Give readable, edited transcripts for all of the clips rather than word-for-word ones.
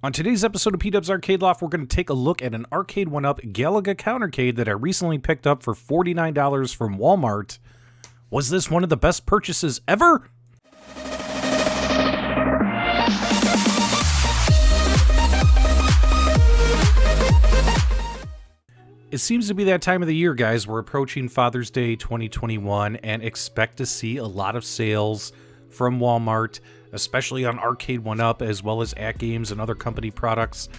On today's episode of PDubs Arcade Loft, we're going to take a look at an Arcade1Up Galaga Countercade that I recently picked up for $49 from Wal-Mart. Was this one of the best purchases ever? It seems to be that time of the year, guys. We're approaching Father's Day 2021 and expect to see a lot of sales from Walmart, especially on Arcade1Up as well as At Games and other company products.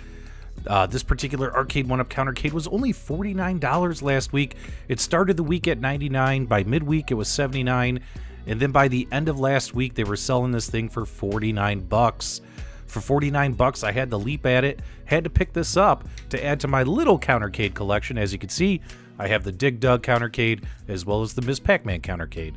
This particular Arcade1Up Countercade was only $49 last week. It started the week at $99. By midweek, it was $79. And then by the end of last week, they were selling this thing for $49. For $49, I had to leap at it, had to pick this up to add to my little countercade collection. As you can see, I have the Dig Dug countercade as well as the Miss Pac-Man countercade.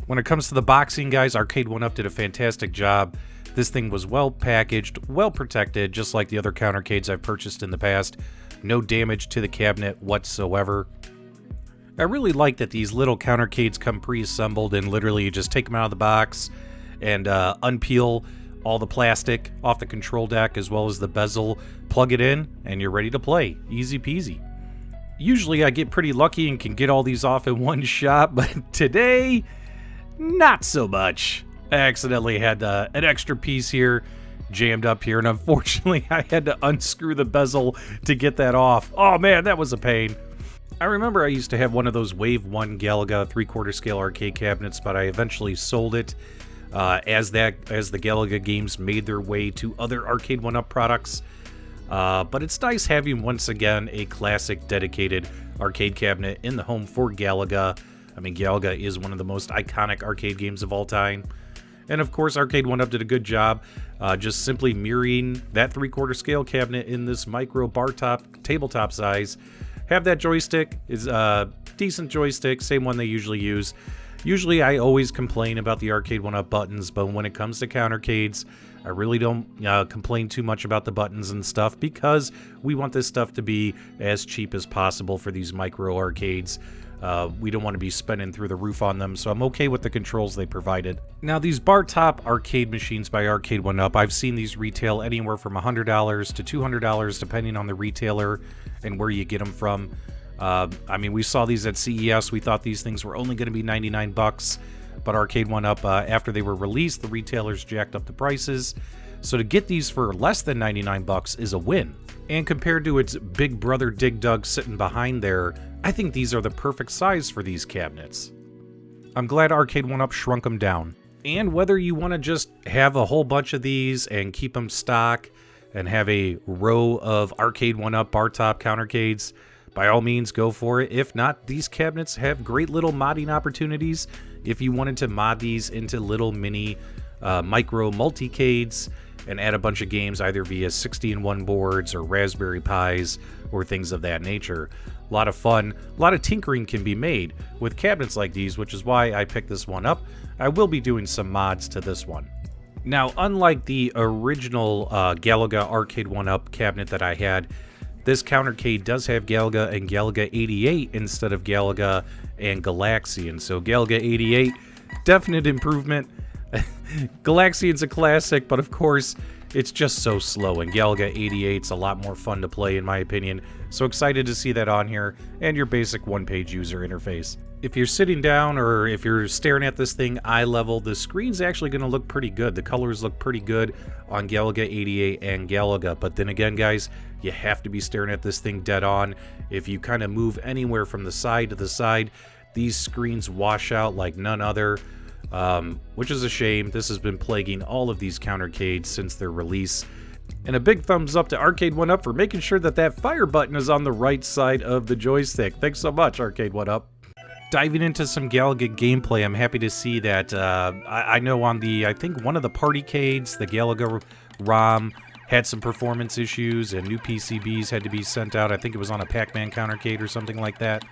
When it comes to the boxing, guys, Arcade1Up did a fantastic job. This thing was well packaged, well protected, just like the other countercades I've purchased in the past. No damage to the cabinet whatsoever. I really like that these little countercades come pre-assembled and literally you just take them out of the box and unpeel all the plastic off the control deck as well as the bezel, plug it in, and you're ready to play. Easy peasy. Usually I get pretty lucky and can get all these off in one shot, but today, not so much. I accidentally had an extra piece here jammed up here, and unfortunately I had to unscrew the bezel to get that off. Oh man, that was a pain. I remember I used to have one of those Wave 1 Galaga 3/4 scale arcade cabinets, but I eventually sold it. As the Galaga games made their way to other Arcade1Up products. But it's nice having, once again, a classic dedicated arcade cabinet in the home for Galaga. I mean, Galaga is one of the most iconic arcade games of all time. And of course, Arcade1Up did a good job just simply mirroring that 3/4 scale cabinet in this micro bar top tabletop size. Have that joystick, is a decent joystick, same one they usually use. Usually I always complain about the Arcade1Up buttons, but when it comes to countercades, I really don't complain too much about the buttons and stuff because we want this stuff to be as cheap as possible for these micro arcades. We don't want to be spending through the roof on them, so I'm okay with the controls they provided. Now, these bar top arcade machines by Arcade1Up, I've seen these retail anywhere from $100 to $200 depending on the retailer and where you get them from. I mean, we saw these at CES. We thought these things were only going to be $99, but Arcade1Up, after they were released, the retailers jacked up the prices. So to get these for less than $99 is a win. And compared to its big brother Dig Dug sitting behind there, I think these are the perfect size for these cabinets. I'm glad Arcade1Up shrunk them down. And whether you want to just have a whole bunch of these and keep them stock and have a row of Arcade1Up bar top countercades, by all means, go for it. If not, these cabinets have great little modding opportunities. If you wanted to mod these into little mini micro multicades and add a bunch of games either via 60-in-1 boards or Raspberry Pis or things of that nature. A lot of fun, a lot of tinkering can be made with cabinets like these, which is why I picked this one up. I will be doing some mods to this one. Now, unlike the original Galaga Arcade1Up cabinet that I had, this countercade does have Galaga and Galaga 88 instead of Galaga and Galaxian. So Galaga 88, definite improvement. Galaxian's a classic, but of course, it's just so slow. And Galaga 88's a lot more fun to play, in my opinion. So excited to see that on here, and your basic one-page user interface. If you're sitting down or if you're staring at this thing eye level, the screen's actually going to look pretty good. The colors look pretty good on Galaga 88 and Galaga. But then again, guys, you have to be staring at this thing dead on. If you kind of move anywhere from the side to the side, these screens wash out like none other, which is a shame. This has been plaguing all of these countercades since their release. And a big thumbs up to Arcade1Up for making sure that that fire button is on the right side of the joystick. Thanks so much, Arcade1Up. Diving into some Galaga gameplay, I'm happy to see that I know on I think one of the partycades, the Galaga ROM had some performance issues and new PCBs had to be sent out. I think it was on a Pac-Man countercade or something like that.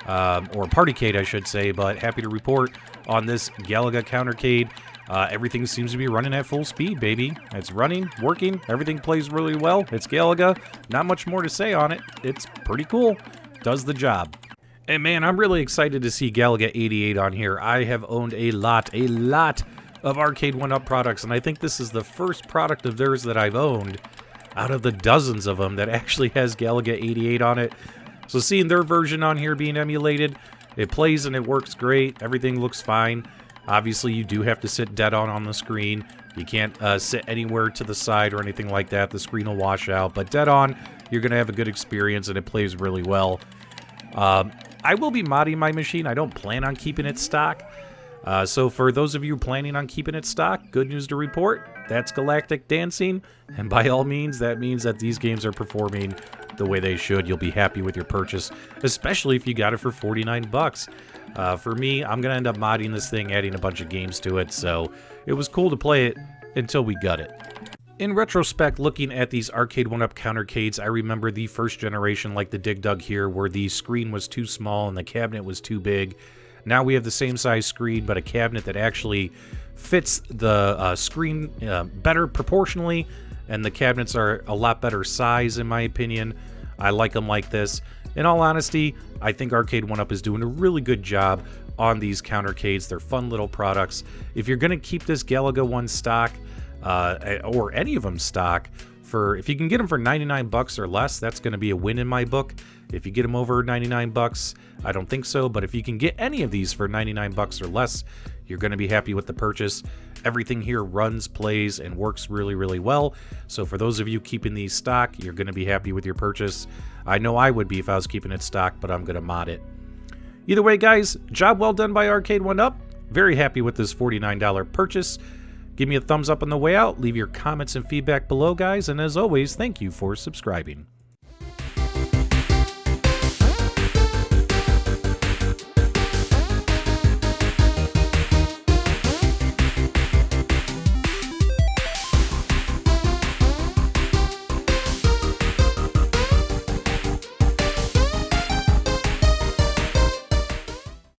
Or partycade, I should say, but happy to report on this Galaga countercade. Everything seems to be running at full speed, baby. It's running, working, everything plays really well. It's Galaga. Not much more to say on it. It's pretty cool. Does the job. And man, I'm really excited to see Galaga 88 on here. I have owned a lot of Arcade1Up products, and I think this is the first product of theirs that I've owned. out of the dozens of them that actually has Galaga 88 on it. So seeing their version on here being emulated, it plays and it works great. Everything looks fine. Obviously, you do have to sit dead on the screen. You can't sit anywhere to the side or anything like that. The screen will wash out. But dead on, you're going to have a good experience, and it plays really well. I will be modding my machine. I don't plan on keeping it stock. So for those of you planning on keeping it stock, good news to report. That's Galactic Dancing. And by all means, that means that these games are performing the way they should. You'll be happy with your purchase, especially if you got it for 49 bucks. For me, I'm going to end up modding this thing, adding a bunch of games to it, so it was cool to play it until we got it. In retrospect, looking at these Arcade1Up Countercades, I remember the first generation like the Dig Dug here, where the screen was too small and the cabinet was too big. Now we have the same size screen, but a cabinet that actually fits the screen better proportionally, and the cabinets are a lot better size, in my opinion. I like them like this. In all honesty, I think Arcade1Up is doing a really good job on these countercades. They're fun little products. If you're going to keep this Galaga one stock, or any of them stock, if you can get them for 99 bucks or less, that's going to be a win in my book. If you get them over 99 bucks, I don't think so, but if you can get any of these for 99 bucks or less, you're going to be happy with the purchase. Everything here runs, plays, and works really, really well. So for those of you keeping these stock, you're going to be happy with your purchase. I know I would be if I was keeping it stock, but I'm going to mod it. Either way, guys, job well done by Arcade1Up. Very happy with this $49 purchase. Give me a thumbs up on the way out. Leave your comments and feedback below, guys. And as always, thank you for subscribing.